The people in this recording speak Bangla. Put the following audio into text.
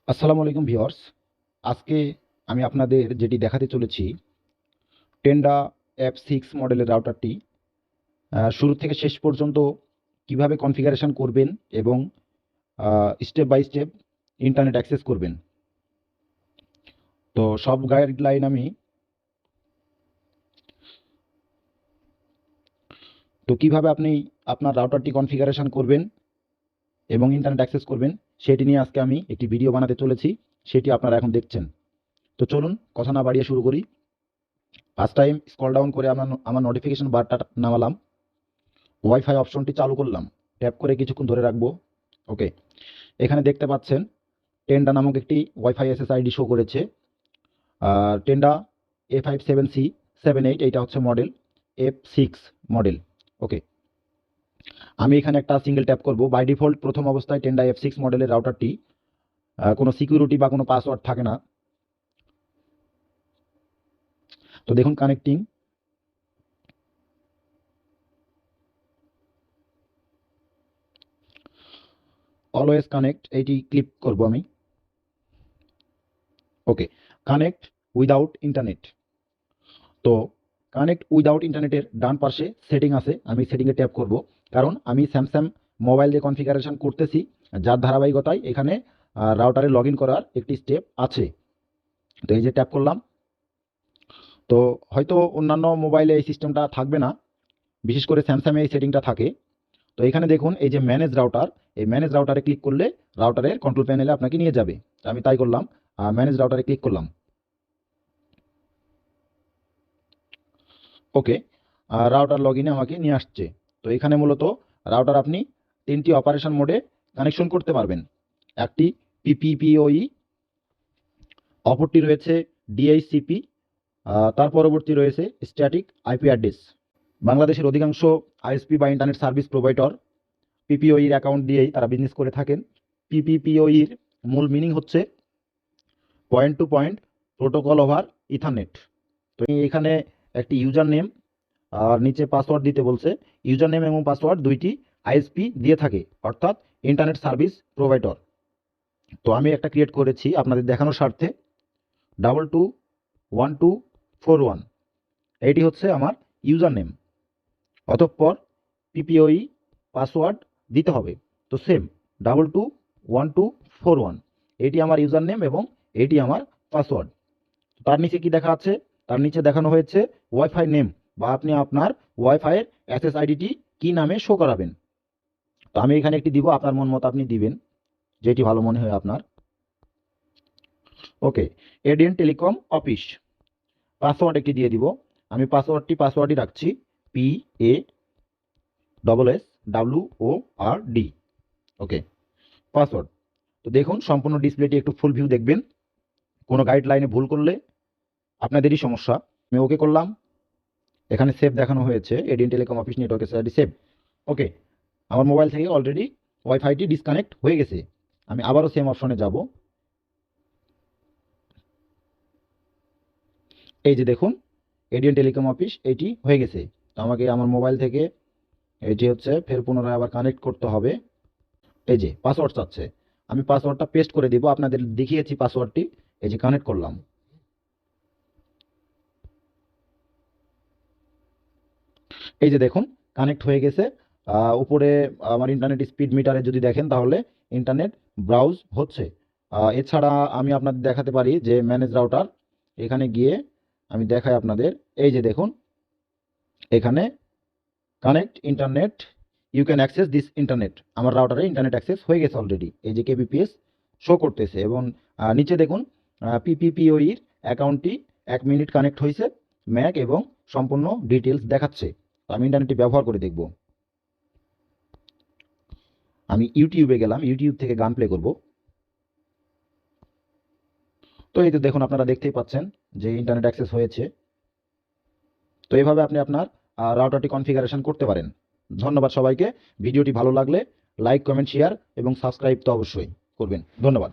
আসসালামু আলাইকুম ভিউয়ার্স। আজকে আমি আপনাদের যেটি দেখাতে চলেছি টেন্ডা F6 মডেলের রাউটারটি শুরু থেকে শেষ পর্যন্ত কিভাবে কনফিগারেশন করবেন এবং step by step internet access করবেন। তো সব গাইডলাইন কিভাবে আপনি আপনার রাউটারটি কনফিগারেশন করবেন এবং ইন্টারনেট অ্যাক্সেস করবেন সেটি নিয়ে আজকে আমি একটি ভিডিও বানাতে চলেছি, সেটি আপনারা এখন দেখছেন। তো চলুন কথা না বাড়িয়ে শুরু করি। ফার্স্ট টাইম স্ক্রল ডাউন করে আমার নোটিফিকেশন বারটা নামালাম, ওয়াইফাই অপশনটি চালু করলাম, ট্যাপ করে কিছুক্ষণ ধরে রাখবো। ওকে, এখানে দেখতে পাচ্ছেন টেন্ডা নামক একটি ওয়াইফাই SSID শো করেছে। টেন্ডা A57C78, এইটা হচ্ছে মডেল F6 মডেল। ওকে, আমি এখানে একটা সিঙ্গেল ট্যাপ করব। বাই ডিফল্ট প্রথম অবস্থায় টেন্ডা F6 মডেলের রাউটারটি কোনো সিকিউরিটি বা কোনো পাসওয়ার্ড থাকে না। তো দেখুন কানেক্টিং, অলওয়েজ কানেক্ট, এইটি ক্লিক করব আমি। ওকে, কানেক্ট উইদাউট ইন্টারনেট। তো কানেক্ট উইদাউট ইন্টারনেটের ডান পাশে সেটিং আছে, আমি সেটিংয়ে ট্যাপ করব, কারণ আমি স্যামসাং মোবাইল দিয়ে কনফিগারেশন করতেছি, যার ধারাবাহিকতায় এখানে রাউটারে লগ ইন করার একটি স্টেপ আছে। তো এই যে ট্যাপ করলাম। তো হয়তো অন্যান্য মোবাইলে এই সিস্টেমটা থাকবে না, বিশেষ করে স্যামসাংয়ে এই সেটিংটা থাকে। তো এখানে দেখুন এই যে ম্যানেজ রাউটার, এই ম্যানেজ রাউটারে ক্লিক করলে রাউটারের কন্ট্রোল প্যানেলে আপনাকে নিয়ে যাবে। আমি তাই করলাম, ম্যানেজ রাউটারে ক্লিক করলাম। ওকে, রাউটার লগ ইনে আমাকে নিয়ে আসছে। তো এখানে মূলত রাউটার আপনি তিনটি অপারেশন মোডে কানেকশন করতে পারবেন। একটি PPPoE, অপরটি রয়েছে DHCP, তার পরবর্তী রয়েছে স্ট্যাটিক IP অ্যাড্রেস। বাংলাদেশের অধিকাংশ ISP বা internet service provider PPoE account দিয়েই তারা বিজনেস করে থাকেন। PPPoE মূল মিনিং হচ্ছে point to point protocol over ethernet. তো এখানে একটি ইউজার নেম আর নিচে পাসওয়ার্ড দিতে বলছে। ইউজার নেম এবং পাসওয়ার্ড দুইটি ISP দিয়ে থাকে, অর্থাৎ ইন্টারনেট সার্ভিস প্রোভাইডার। তো আমি একটা ক্রিয়েট করেছি আপনাদের দেখানোর স্বার্থে, 221241, এইটি হচ্ছে আমার ইউজার নেম। অতঃপর PPoE পাসওয়ার্ড দিতে হবে। তো সেম 221241, এটি আমার ইউজার নেম এবং এটি আমার পাসওয়ার্ড। তার নিচে কি দেখা আছে? তার নিচে দেখানো হয়েছে ওয়াইফাই নেম, বা আপনি আপনার ওয়াইফাইয়ের SSIDটি কি নামে শো করাবেন। তো আমি এখানে একটি দিব, আপনার মন মতো আপনি দিবেন যেটি ভালো মনে হয় আপনার। ওকে, ADN টেলিকম অফিস, পাসওয়ার্ড একটি দিয়ে দিব। আমি পাসওয়ার্ডই রাখছি PASSWORD। ওকে, পাসওয়ার্ড। তো দেখুন সম্পূর্ণ ডিসপ্লেটি একটু ফুল ভিউ দেখবেন, কোনো গাইডলাইনে ভুল করলে আপনাদেরই সমস্যা। আমি ওকে করলাম, এখানে সেভ দেখানো হয়েছে, ADN telecom office network SSID save. Okay, আমার মোবাইল থেকে অলরেডি ওয়াইফাইটি ডিসকানেক্ট হয়ে গেছে। আমি আবারও সেম অপশনে যাব। এই যে দেখুন ADN টেলিকম অফিস, এটি হয়ে গেছে। তো আমাকে আমার মোবাইল থেকে এটি হচ্ছে ফের পুনরায় আবার কানেক্ট করতে হবে। এই যে পাসওয়ার্ড চাচ্ছে, আমি পাসওয়ার্ডটা পেস্ট করে দিব, আপনাদের দেখিয়েছি পাসওয়ার্ডটি। এই যে কানেক্ট করলাম। এই যে দেখুন কানেক্ট হয়ে গেছে। উপরে আমার ইন্টারনেট স্পিড মিটারে যদি দেখেন তাহলে ইন্টারনেট ব্রাউজ হচ্ছে। এছাড়া আমি আপনাদের দেখাতে পারি যে ম্যানেজ রাউটার, এখানে গিয়ে আমি দেখাই আপনাদের। এই যে দেখুন এখানে connect internet, you can access this internet, আমার রাউটারে ইন্টারনেট অ্যাক্সেস হয়ে গেছে অলরেডি। এই যে KBPS শো করতেছে এবং নিচে দেখুন PPPoE অ্যাকাউন্টটি 1 মিনিট কানেক্ট হয়েছে, ম্যাক এবং সম্পূর্ণ ডিটেলস দেখাচ্ছে। আমি ইন্টারনেটটি ব্যবহার করে দেখব। আমি ইউটিউবে গেলাম, ইউটিউব থেকে গান প্লে করব। তো এই তো দেখুন আপনারা দেখতেই পাচ্ছেন যে ইন্টারনেট অ্যাক্সেস হয়েছে। তো এইভাবে আপনি আপনার রাউটারটি কনফিগারেশন করতে পারেন। ধন্যবাদ সবাইকে। ভিডিওটি ভালো লাগলে লাইক, কমেন্ট, শেয়ার এবং সাবস্ক্রাইব তো অবশ্যই করবেন। ধন্যবাদ।